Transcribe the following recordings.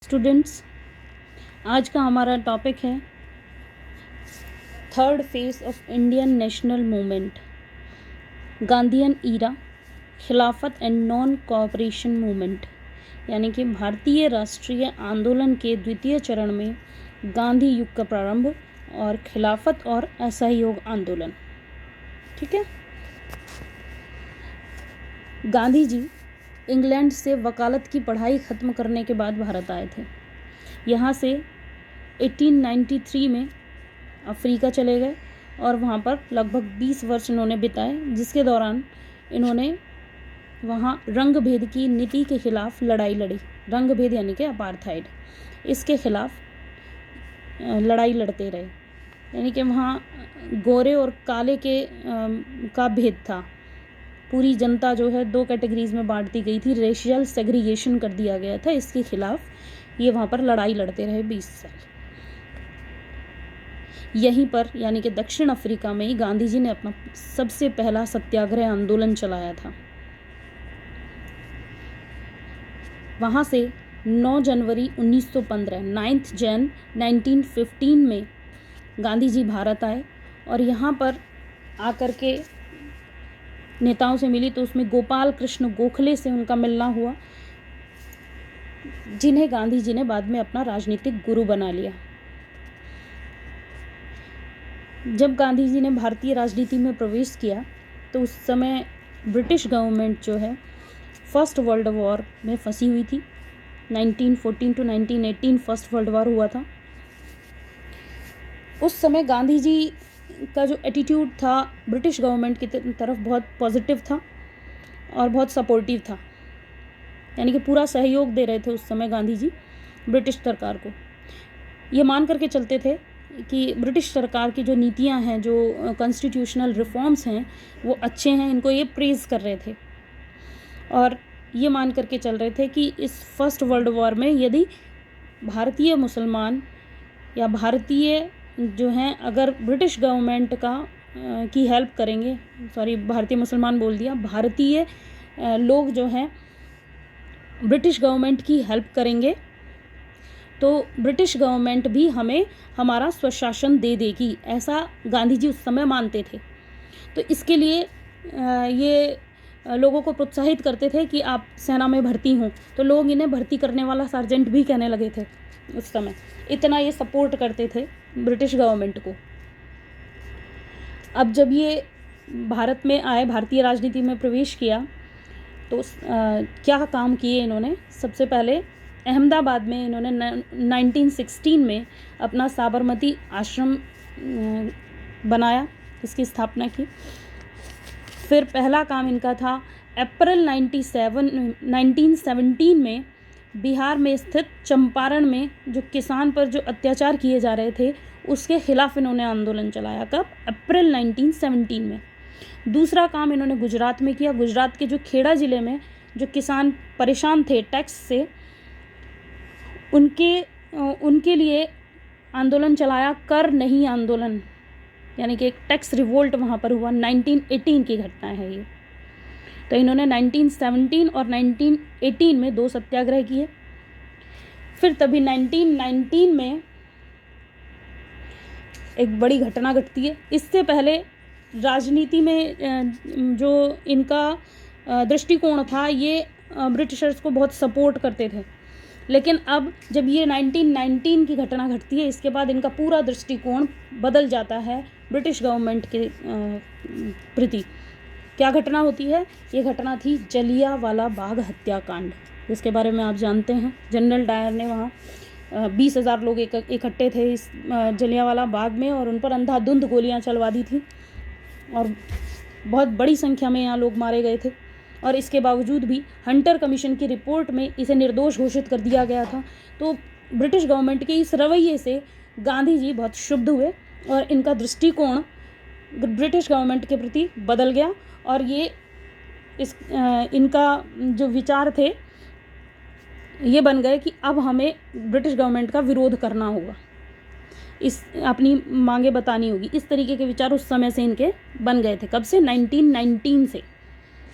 Students, आज का हमारा टॉपिक है third phase of Indian national movement, Gandhian era, Khilafat and non cooperation movement. यानी कि भारतीय राष्ट्रीय आंदोलन के द्वितीय चरण में गांधी युग का प्रारंभ और खिलाफत और असहयोग आंदोलन। ठीक है। गांधी जी इंग्लैंड से वकालत की पढ़ाई ख़त्म करने के बाद भारत आए थे। यहाँ से 1893 में अफ्रीका चले गए और वहाँ पर लगभग 20 वर्ष इन्होंने बिताए, जिसके दौरान इन्होंने वहाँ रंग भेद की नीति के खिलाफ लड़ाई लड़ी। रंग भेद यानी कि अपार्थाइड, इसके खिलाफ लड़ाई लड़ते रहे। यानी कि वहाँ गोरे और काले का भेद था। पूरी जनता जो है दो कैटेगरीज में बांट दी गई थी, रेशियल सेग्रीगेशन कर दिया गया था। इसके खिलाफ ये वहाँ पर लड़ाई लड़ते रहे 20 साल। यहीं पर यानी कि दक्षिण अफ्रीका में ही गांधी जी ने अपना सबसे पहला सत्याग्रह आंदोलन चलाया था। वहाँ से 9 जनवरी 1915 9 जन 1915 में गांधी जी भारत आए और यहाँ पर आकर के नेताओं से मिली, तो उसमें गोपाल कृष्ण गोखले से उनका मिलना हुआ, जिन्हें गांधी जी ने बाद में अपना राजनीतिक गुरु बना लिया। जब गांधी जी ने भारतीय राजनीति में प्रवेश किया तो उस समय ब्रिटिश गवर्नमेंट जो है फर्स्ट वर्ल्ड वॉर में फंसी हुई थी। 1914 to 1918 फर्स्ट वर्ल्ड वॉर हुआ था। उस समय गांधी जी का जो एटीट्यूड था ब्रिटिश गवर्नमेंट की तरफ बहुत पॉजिटिव था और बहुत सपोर्टिव था। यानी कि पूरा सहयोग दे रहे थे उस समय गांधी जी ब्रिटिश सरकार को। ये मान करके चलते थे कि ब्रिटिश सरकार की जो नीतियां हैं, जो कॉन्स्टिट्यूशनल रिफॉर्म्स हैं, वो अच्छे हैं। इनको ये प्रेज़ कर रहे थे और ये मान करके चल रहे थे कि इस फर्स्ट वर्ल्ड वॉर में यदि भारतीय मुसलमान या भारतीय जो हैं अगर ब्रिटिश गवर्नमेंट की हेल्प करेंगे, भारतीय मुसलमान बोल दिया, भारतीय लोग जो हैं ब्रिटिश गवर्नमेंट की हेल्प करेंगे तो ब्रिटिश गवर्नमेंट भी हमें हमारा स्वशासन दे देगी। ऐसा गांधी जी उस समय मानते थे। तो इसके लिए ये लोगों को प्रोत्साहित करते थे कि आप सेना में भर्ती हों। तो लोग इन्हें भर्ती करने वाला सार्जेंट भी कहने लगे थे उस समय। इतना ये सपोर्ट करते थे ब्रिटिश गवर्नमेंट को। अब जब ये भारत में आए, भारतीय राजनीति में प्रवेश किया, तो क्या काम किए इन्होंने। सबसे पहले अहमदाबाद में इन्होंने 1916 में अपना साबरमती आश्रम बनाया, इसकी स्थापना की। फिर पहला काम इनका था अप्रैल 1917 में बिहार में स्थित चंपारण में जो किसान पर जो अत्याचार किए जा रहे थे उसके खिलाफ इन्होंने आंदोलन चलाया। कब? अप्रैल 1917 में। दूसरा काम इन्होंने गुजरात में किया। गुजरात के जो खेड़ा ज़िले में जो किसान परेशान थे टैक्स से, उनके लिए आंदोलन चलाया, कर नहीं आंदोलन, यानी कि एक टैक्स रिवोल्ट वहाँ पर हुआ। 1918 की घटना है ये। तो इन्होंने 1917 और 1918 में 2 सत्याग्रह किए। फिर तभी 1919 में एक बड़ी घटना घटती है। इससे पहले राजनीति में जो इनका दृष्टिकोण था, ये ब्रिटिशर्स को बहुत सपोर्ट करते थे। लेकिन अब जब ये 1919 की घटना घटती है, इसके बाद इनका पूरा दृष्टिकोण बदल जाता है ब्रिटिश गवर्नमेंट के प्रति। क्या घटना होती है? ये घटना थी जलियांवाला बाग हत्याकांड, जिसके बारे में आप जानते हैं। जनरल डायर ने वहाँ 20,000 लोग इकट्ठे थे इस जलियांवाला बाग में और उन पर अंधाधुंध गोलियां चलवा दी थी और बहुत बड़ी संख्या में यहाँ लोग मारे गए थे। और इसके बावजूद भी हंटर कमीशन की रिपोर्ट में इसे निर्दोष घोषित कर दिया गया था। तो ब्रिटिश गवर्नमेंट के इस रवैये से गांधी जी बहुत क्षुब्ध हुए और इनका दृष्टिकोण ब्रिटिश गवर्नमेंट के प्रति बदल गया और ये इनका जो विचार थे ये बन गए कि अब हमें ब्रिटिश गवर्नमेंट का विरोध करना होगा, इस अपनी मांगे बतानी होगी। इस तरीके के विचार उस समय से इनके बन गए थे। कब से? 1919 से।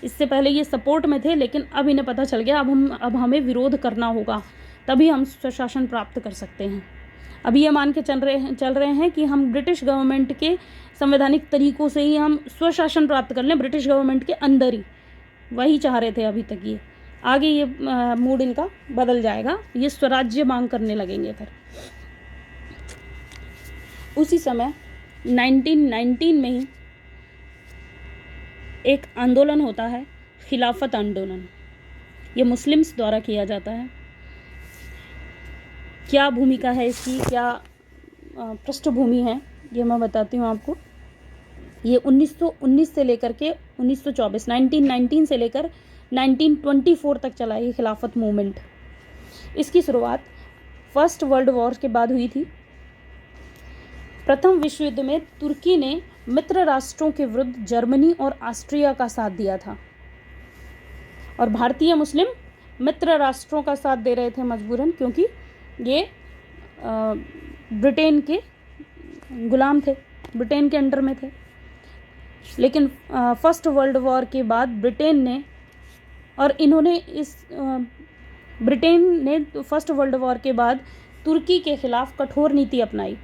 इससे पहले ये सपोर्ट में थे, लेकिन अब इन्हें पता चल गया अब हमें विरोध करना होगा तभी हम स्वशासन प्राप्त कर सकते हैं। अभी ये मान के चल रहे हैं कि हम ब्रिटिश गवर्नमेंट के संवैधानिक तरीक़ों से ही हम स्वशासन प्राप्त कर लें, ब्रिटिश गवर्नमेंट के अंदर ही, वही चाह रहे थे अभी तक। ये आगे ये मूड इनका बदल जाएगा, ये स्वराज्य मांग करने लगेंगे फिर। उसी समय 1919 में ही एक आंदोलन होता है, खिलाफत आंदोलन। ये मुस्लिम्स द्वारा किया जाता है। क्या भूमिका है इसकी, क्या पृष्ठभूमि है, ये मैं बताती हूँ आपको। ये 1919 से लेकर के 1924, 1919 से लेकर 1924 तक चला ये खिलाफत मूवमेंट। इसकी शुरुआत फर्स्ट वर्ल्ड वॉर के बाद हुई थी। प्रथम विश्व युद्ध में तुर्की ने मित्र राष्ट्रों के विरुद्ध जर्मनी और ऑस्ट्रिया का साथ दिया था, और भारतीय मुस्लिम मित्र राष्ट्रों का साथ दे रहे थे मजबूरन, क्योंकि ये ब्रिटेन के गुलाम थे, ब्रिटेन के अंडर में थे। लेकिन फर्स्ट वर्ल्ड वॉर के बाद ब्रिटेन ने फर्स्ट वर्ल्ड वॉर के बाद तुर्की के खिलाफ कठोर नीति अपनाई।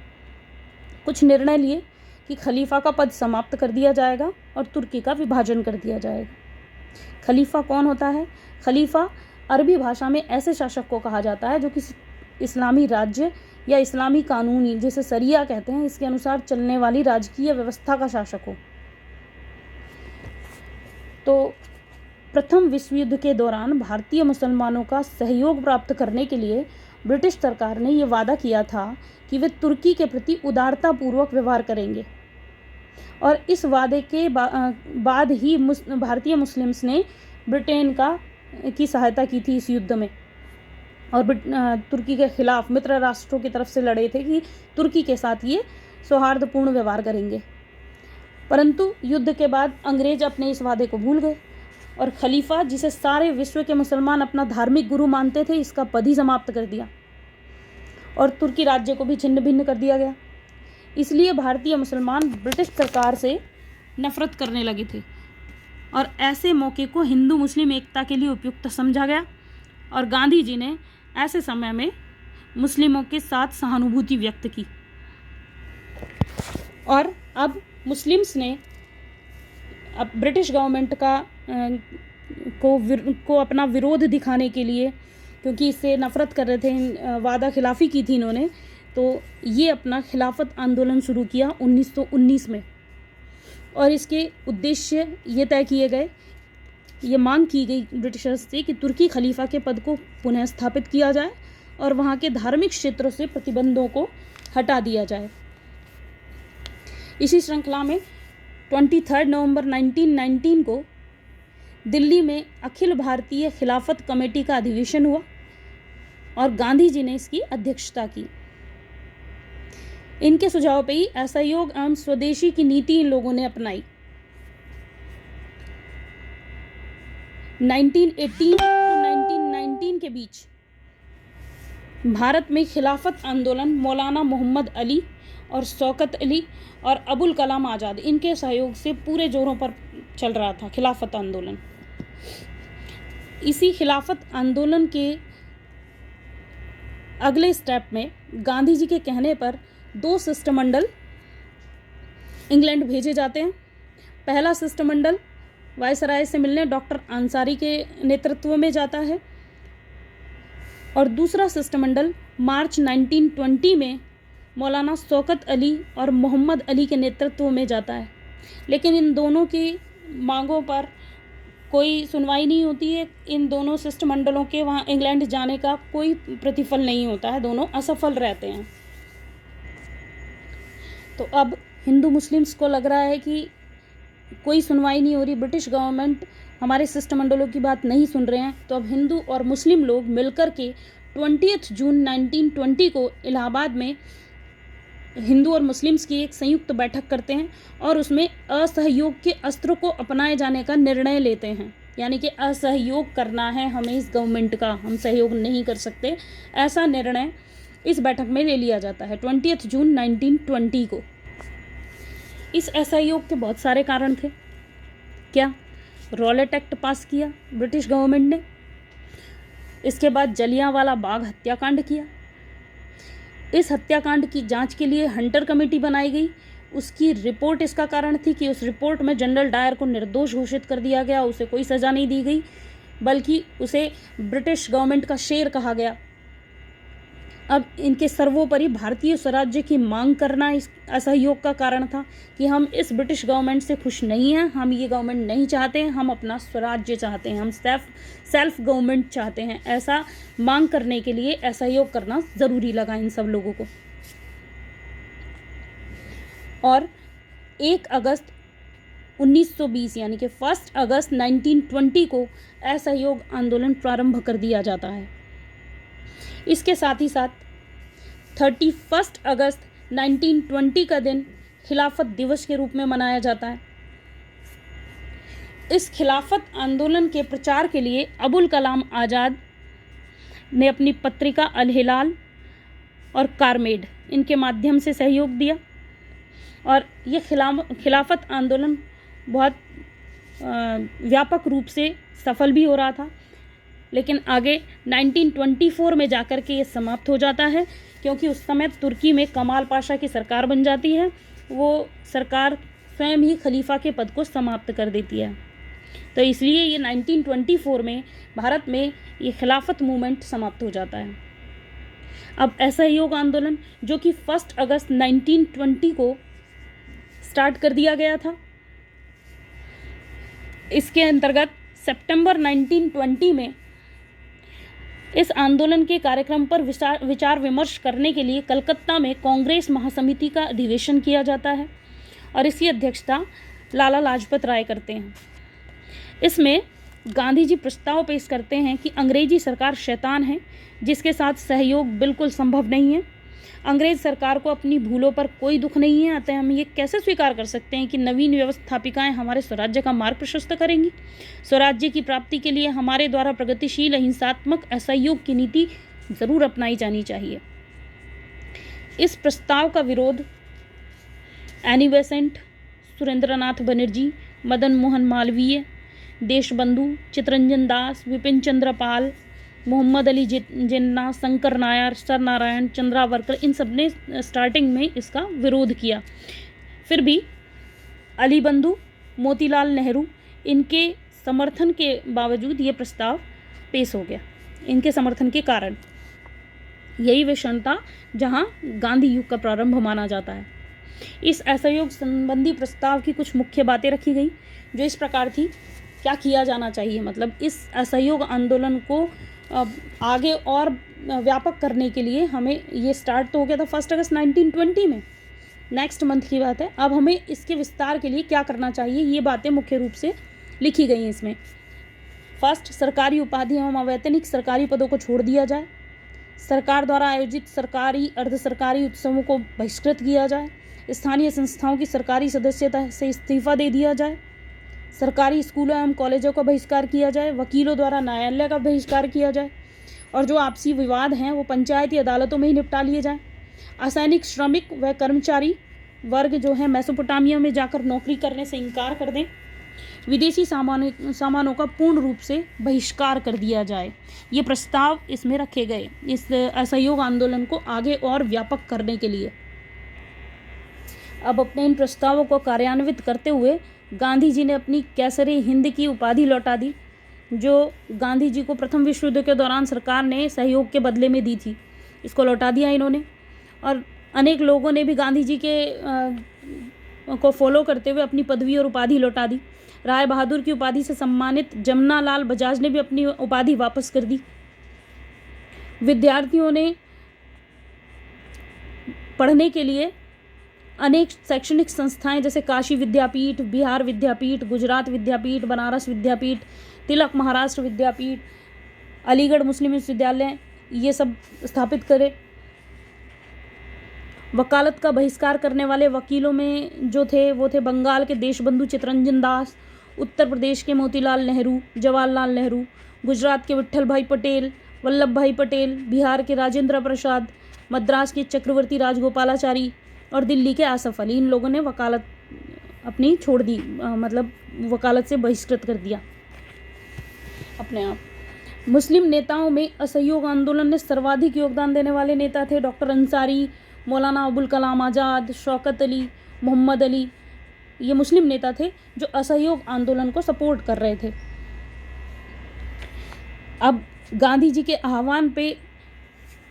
कुछ निर्णय लिए कि खलीफा का पद समाप्त कर दिया जाएगा और तुर्की का विभाजन कर दिया जाएगा। खलीफा कौन होता है? खलीफा अरबी भाषा में ऐसे शासक को कहा जाता है जो किसी इस्लामी राज्य या इस्लामी कानूनी, जिसे सरिया कहते हैं, इसके अनुसार चलने वाली राजकीय व्यवस्था का शासक हो। तो प्रथम विश्व युद्ध के दौरान भारतीय मुसलमानों का सहयोग प्राप्त करने के लिए ब्रिटिश सरकार ने ये वादा किया था कि वे तुर्की के प्रति उदारतापूर्वक व्यवहार करेंगे, और इस वादे के बाद ही भारतीय मुस्लिम्स ने ब्रिटेन की सहायता की थी इस युद्ध में, और तुर्की के खिलाफ मित्र राष्ट्रों की तरफ से लड़े थे कि तुर्की के साथ ये सौहार्दपूर्ण व्यवहार करेंगे। परंतु युद्ध के बाद अंग्रेज अपने इस वादे को भूल गए, और खलीफा, जिसे सारे विश्व के मुसलमान अपना धार्मिक गुरु मानते थे, इसका पद ही समाप्त कर दिया, और तुर्की राज्य को भी छिन्न भिन्न कर दिया गया। इसलिए भारतीय मुसलमान ब्रिटिश सरकार से नफरत करने लगे थे, और ऐसे मौके को हिंदू मुस्लिम एकता के लिए उपयुक्त समझा गया, और गांधी जी ने ऐसे समय में मुस्लिमों के साथ सहानुभूति व्यक्त की। और अब मुस्लिम्स ने अब ब्रिटिश गवर्नमेंट को अपना विरोध दिखाने के लिए, क्योंकि इससे नफरत कर रहे थे, वादा खिलाफ़ी की थी इन्होंने, तो ये अपना खिलाफत आंदोलन शुरू किया 1919 में। और इसके उद्देश्य ये तय किए गए, ये मांग की गई ब्रिटिशर्स से कि तुर्की खलीफा के पद को पुनः स्थापित किया जाए और वहाँ के धार्मिक क्षेत्रों से प्रतिबंधों को हटा दिया जाए। इसी श्रृंखला में 23 नवंबर 1919 को दिल्ली में अखिल भारतीय खिलाफत कमेटी का अधिवेशन हुआ, और गांधी जी ने इसकी अध्यक्षता की। इनके सुझाव पे ही असहयोग एवं स्वदेशी की नीति इन लोगों ने अपनाई। 1918 और 1919 के बीच भारत में खिलाफत आंदोलन मौलाना मोहम्मद अली और शौकत अली और अबुल कलाम आज़ाद, इनके सहयोग से पूरे जोरों पर चल रहा था खिलाफत आंदोलन। इसी खिलाफत आंदोलन के अगले स्टेप में गांधी जी के कहने पर 2 शिष्टमंडल इंग्लैंड भेजे जाते हैं। पहला शिष्टमंडल वायसराय से मिलने डॉक्टर अंसारी के नेतृत्व में जाता है, और दूसरा शिष्टमंडल मार्च 1920 में मौलाना शौकत अली और मोहम्मद अली के नेतृत्व में जाता है। लेकिन इन दोनों की मांगों पर कोई सुनवाई नहीं होती है। इन दोनों शिष्टमंडलों के वहाँ इंग्लैंड जाने का कोई प्रतिफल नहीं होता है, दोनों असफल रहते हैं। तो अब हिंदू मुस्लिम्स को लग रहा है कि कोई सुनवाई नहीं हो रही, ब्रिटिश गवर्नमेंट हमारे शिष्टमंडलों की बात नहीं सुन रहे हैं। तो अब हिंदू और मुस्लिम लोग मिलकर के 20 जून 1920 को इलाहाबाद में हिंदू और मुस्लिम्स की एक संयुक्त बैठक करते हैं, और उसमें असहयोग के अस्त्र को अपनाए जाने का निर्णय लेते हैं। यानी कि असहयोग करना है हमें इस गवर्नमेंट का, हम सहयोग नहीं कर सकते, ऐसा निर्णय इस बैठक में ले लिया जाता है 20 जून 1920 को। इस असहयोग के बहुत सारे कारण थे। क्या? रॉलेट एक्ट पास किया ब्रिटिश गवर्नमेंट ने, इसके बाद जलियांवाला बाग हत्याकांड किया। इस हत्याकांड की जांच के लिए हंटर कमेटी बनाई गई। उसकी रिपोर्ट इसका कारण थी कि उस रिपोर्ट में जनरल डायर को निर्दोष घोषित कर दिया गया, उसे कोई सज़ा नहीं दी गई, बल्कि उसे ब्रिटिश गवर्नमेंट का शेर कहा गया। अब इनके सर्वोपरि भारतीय स्वराज्य की मांग करना इस असहयोग का कारण था कि हम इस ब्रिटिश गवर्नमेंट से खुश नहीं हैं, हम ये गवर्नमेंट नहीं चाहते हैं, हम अपना स्वराज्य चाहते हैं, हम सेल्फ गवर्नमेंट चाहते हैं। ऐसा मांग करने के लिए असहयोग करना ज़रूरी लगा इन सब लोगों को। और 1 अगस्त 1920 यानी कि 1 अगस्त 1920 को असहयोग आंदोलन प्रारंभ कर दिया जाता है। इसके साथ ही साथ 31 अगस्त 1920 का दिन खिलाफत दिवस के रूप में मनाया जाता है। इस खिलाफत आंदोलन के प्रचार के लिए अबुल कलाम आज़ाद ने अपनी पत्रिका अल हिलाल और कारमेड इनके माध्यम से सहयोग दिया और ये खिलाफत आंदोलन बहुत व्यापक रूप से सफल भी हो रहा था। लेकिन आगे 1924 में जाकर के ये समाप्त हो जाता है, क्योंकि उस समय तुर्की में कमाल पाशा की सरकार बन जाती है। वो सरकार स्वयं ही खलीफा के पद को समाप्त कर देती है। तो इसलिए ये 1924 में भारत में ये खिलाफत मूवमेंट समाप्त हो जाता है। अब असहयोग आंदोलन जो कि 1 अगस्त 1920 को स्टार्ट कर दिया गया था, इसके अंतर्गत सितंबर 1920 में इस आंदोलन के कार्यक्रम पर विचार विमर्श करने के लिए कलकत्ता में कांग्रेस महासमिति का अधिवेशन किया जाता है और इसकी अध्यक्षता लाला लाजपत राय करते हैं। इसमें गांधी जी प्रस्ताव पेश करते हैं कि अंग्रेजी सरकार शैतान है जिसके साथ सहयोग बिल्कुल संभव नहीं है। अंग्रेज सरकार को अपनी भूलों पर कोई दुख नहीं है, अतः हम ये कैसे स्वीकार कर सकते हैं कि नवीन व्यवस्थापिकाएं हमारे स्वराज्य का मार्ग प्रशस्त करेंगी। स्वराज्य की प्राप्ति के लिए हमारे द्वारा प्रगतिशील अहिंसात्मक असहयोग की नीति जरूर अपनाई जानी चाहिए। इस प्रस्ताव का विरोध एनी बेसेंट, सुरेंद्रनाथ बनर्जी, मदन मोहन मालवीय, देशबंधु, चितरंजन दास, विपिन चंद्र पाल, मोहम्मद अली जिन्ना, शंकर नायर, सर नारायण, चंद्रावरकर, इन सब ने स्टार्टिंग में इसका विरोध किया। फिर भी अली बंधु, मोतीलाल नेहरू, इनके समर्थन के बावजूद ये प्रस्ताव पेश हो गया। इनके समर्थन के कारण यही वे क्षण था जहाँ गांधी युग का प्रारंभ माना जाता है। इस असहयोग संबंधी प्रस्ताव की कुछ मुख्य बातें रखी गई जो इस प्रकार थी। क्या किया जाना चाहिए, मतलब इस असहयोग आंदोलन को आगे और व्यापक करने के लिए हमें ये स्टार्ट तो हो गया था 1 अगस्त 1920 में, नेक्स्ट मंथ की बात है। अब हमें इसके विस्तार के लिए क्या करना चाहिए, ये बातें मुख्य रूप से लिखी गई हैं इसमें। फर्स्ट, सरकारी उपाधि एवं अवैतनिक सरकारी पदों को छोड़ दिया जाए। सरकार द्वारा आयोजित सरकारी अर्ध सरकारी उत्सवों को बहिष्कृत किया जाए। स्थानीय संस्थाओं की सरकारी सदस्यता से इस्तीफा दे दिया जाए। सरकारी स्कूलों एवं कॉलेजों का बहिष्कार किया जाए। वकीलों द्वारा न्यायालय का बहिष्कार किया जाए और जो आपसी विवाद हैं वो पंचायती अदालतों में ही निपटा लिए जाएं। असैनिक, श्रमिक व कर्मचारी वर्ग जो है मेसोपोटामिया में जाकर नौकरी करने से इनकार कर दें। विदेशी सामानों का पूर्ण रूप से बहिष्कार कर दिया जाए। ये प्रस्ताव इसमें रखे गए इस असहयोग आंदोलन को आगे और व्यापक करने के लिए। अब अपने इन प्रस्तावों को कार्यान्वित करते हुए गांधी जी ने अपनी कैसरे हिंद की उपाधि लौटा दी, जो गांधी जी को प्रथम विश्व युद्ध के दौरान सरकार ने सहयोग के बदले में दी थी। इसको लौटा दिया इन्होंने और अनेक लोगों ने भी गांधी जी के को फॉलो करते हुए अपनी पदवी और उपाधि लौटा दी। राय बहादुर की उपाधि से सम्मानित जमुना लाल बजाज ने भी अपनी उपाधि वापस कर दी। विद्यार्थियों ने पढ़ने के लिए अनेक शैक्षणिक संस्थाएं जैसे काशी विद्यापीठ, बिहार विद्यापीठ, गुजरात विद्यापीठ, बनारस विद्यापीठ, तिलक महाराष्ट्र विद्यापीठ, अलीगढ़ मुस्लिम विश्वविद्यालय, ये सब स्थापित करे। वकालत का बहिष्कार करने वाले वकीलों में जो थे वो थे बंगाल के देशबंधु चितरंजन दास, उत्तर प्रदेश के मोतीलाल नेहरू, जवाहरलाल नेहरू, गुजरात के विट्ठल भाई पटेल, वल्लभ भाई पटेल, बिहार के राजेंद्र प्रसाद, मद्रास के चक्रवर्ती राजगोपालाचारी और दिल्ली के आसफ अली। इन लोगों ने वकालत अपनी छोड़ दी, मतलब वकालत से बहिष्कृत कर दिया अपने आप। मुस्लिम नेताओं में असहयोग आंदोलन ने सर्वाधिक योगदान देने वाले नेता थे डॉक्टर अंसारी, मौलाना अबुल कलाम आज़ाद, शौकत अली, मोहम्मद अली। ये मुस्लिम नेता थे जो असहयोग आंदोलन को सपोर्ट कर रहे थे। अब गांधी जी के आह्वान पे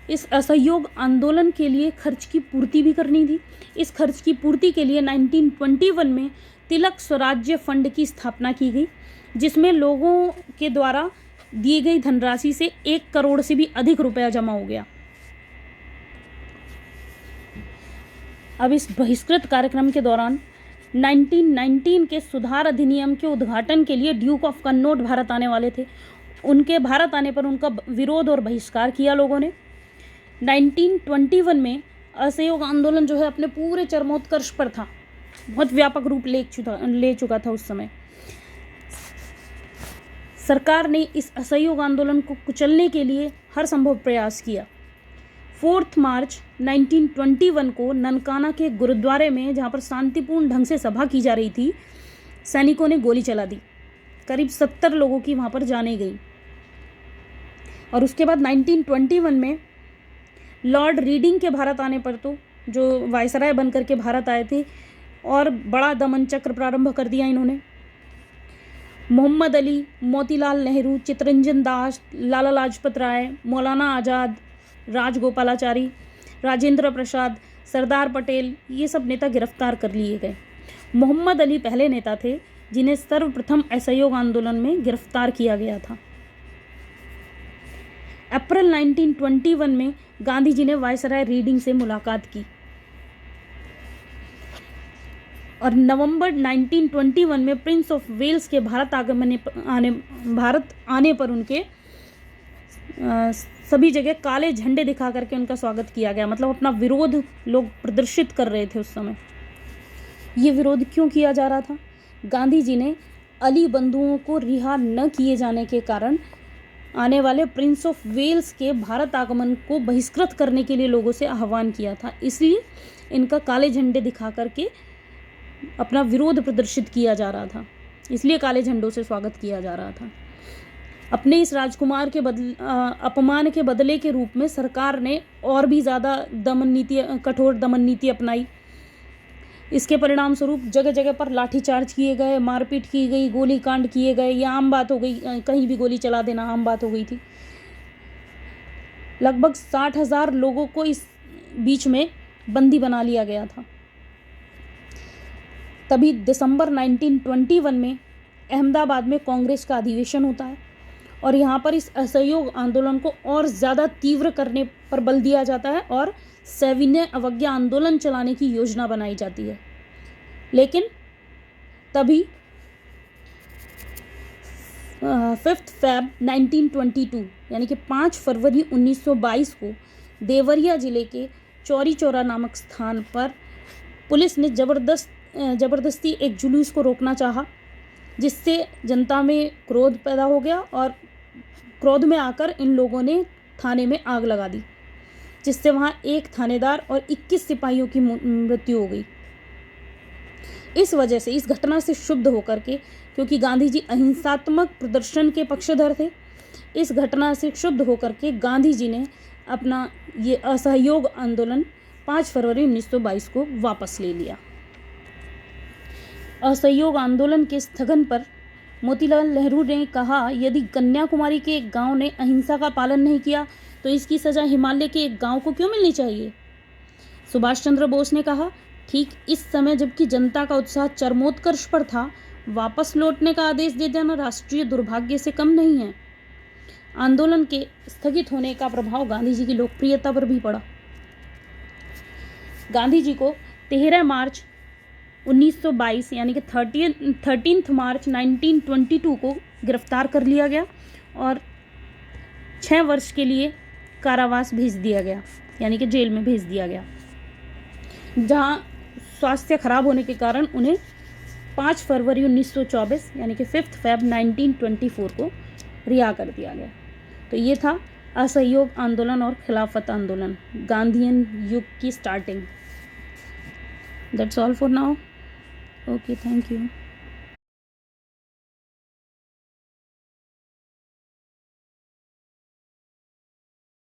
इस असहयोग आंदोलन के लिए खर्च की पूर्ति भी करनी थी। इस खर्च की पूर्ति के लिए 1921 में तिलक स्वराज्य फंड की स्थापना की गई, जिसमें लोगों के द्वारा दी गई धनराशि से 1 करोड़ से भी अधिक रुपया जमा हो गया। अब इस बहिष्कृत कार्यक्रम के दौरान 1919 के सुधार अधिनियम के उद्घाटन के लिए ड्यूक ऑफ कन्नौज भारत आने वाले थे। उनके भारत आने पर उनका विरोध और बहिष्कार किया लोगों ने। 1921 में असहयोग आंदोलन जो है अपने पूरे चरमोत्कर्ष पर था, बहुत व्यापक रूप ले चुका था उस समय। सरकार ने इस असहयोग आंदोलन को कुचलने के लिए हर संभव प्रयास किया। 4 मार्च 1921 को ननकाना के गुरुद्वारे में, जहाँ पर शांतिपूर्ण ढंग से सभा की जा रही थी, सैनिकों ने गोली चला दी। करीब 70 लोगों की वहाँ पर जाने गई। और उसके बाद 1921 में लॉर्ड रीडिंग के भारत आने पर, तो जो वायसराय बनकर के भारत आए थे, और बड़ा दमन चक्र प्रारंभ कर दिया इन्होंने। मोहम्मद अली, मोतीलाल नेहरू, चित्तरंजन दास, लाला लाजपत राय, मौलाना आज़ाद, राजगोपालाचारी, राजेंद्र प्रसाद, सरदार पटेल, ये सब नेता गिरफ्तार कर लिए गए। मोहम्मद अली पहले नेता थे जिन्हें सर्वप्रथम असहयोग आंदोलन में गिरफ्तार किया गया था। अप्रैल 1921 में गांधी जी ने वायसराय रीडिंग से मुलाकात की और नवंबर 1921 में प्रिंस ऑफ वेल्स के भारत आने पर उनके सभी जगह काले झंडे दिखा करके उनका स्वागत किया गया। मतलब अपना विरोध लोग प्रदर्शित कर रहे थे उस समय। ये विरोध क्यों किया जा रहा था? गांधी जी ने अली बंधुओं को रिहा न किए जाने के कारण आने वाले प्रिंस ऑफ वेल्स के भारत आगमन को बहिष्कृत करने के लिए लोगों से आह्वान किया था। इसलिए इनका काले झंडे दिखा करके अपना विरोध प्रदर्शित किया जा रहा था, इसलिए काले झंडों से स्वागत किया जा रहा था। अपने इस राजकुमार के अपमान के बदले के रूप में सरकार ने और भी ज़्यादा कठोर दमन नीति अपनाई। इसके परिणाम स्वरूप जगह जगह पर लाठीचार्ज किए गए, मारपीट की गई, गोली कांड किए गए। यह आम बात हो गई, कहीं भी गोली चला देना आम बात हो गई थी। लगभग 60,000 लोगों को इस बीच में बंदी बना लिया गया था। तभी दिसंबर 1921 में अहमदाबाद में कांग्रेस का अधिवेशन होता है और यहाँ पर इस असहयोग आंदोलन को और ज़्यादा तीव्र करने पर बल दिया जाता है और सविनय अवज्ञा आंदोलन चलाने की योजना बनाई जाती है। लेकिन तभी 5 फरवरी 1922 यानी कि 5 फरवरी 1922 को देवरिया जिले के चौरी चौरा नामक स्थान पर पुलिस ने ज़बरदस्ती एक जुलूस को रोकना चाहा, जिससे जनता में क्रोध पैदा हो गया और क्रोध में आकर इन लोगों ने थाने में आग लगा दी, जिससे वहाँ 1 थानेदार और 21 सिपाहियों की मृत्यु हो गई। इस वजह से, इस घटना से क्षुब्ध होकर के, क्योंकि गांधी जी अहिंसात्मक प्रदर्शन के पक्षधर थे, इस घटना से क्षुब्ध होकर के गांधी जी ने अपना ये असहयोग आंदोलन 5 फरवरी 1922 को वापस ले लिया। असहयोग आंदोलन के स्थगन पर मोतीलाल नेहरू ने कहा, यदि कन्याकुमारी के एक गांव ने अहिंसा का पालन नहीं किया तो इसकी सज़ा हिमालय के एक गांव को क्यों मिलनी चाहिए? सुभाष चंद्र बोस ने कहा, ठीक इस समय जबकि जनता का उत्साह चरमोत्कर्ष पर था, वापस लौटने का आदेश दे देना राष्ट्रीय दुर्भाग्य से कम नहीं है। आंदोलन के स्थगित होने का प्रभाव गांधी जी की लोकप्रियता पर भी पड़ा। गांधी जी को 13 मार्च 1922 यानी कि 13 मार्च 1922 को गिरफ्तार कर लिया गया और 6 वर्ष के लिए कारावास भेज दिया गया, यानी कि जेल में भेज दिया गया, जहां स्वास्थ्य खराब होने के कारण उन्हें 5 फरवरी 1924 यानी कि 5 फरवरी 1924 को रिहा कर दिया गया। तो ये था असहयोग आंदोलन और खिलाफत आंदोलन, गांधीयन युग की starting. That's all for now. Okay, thank you.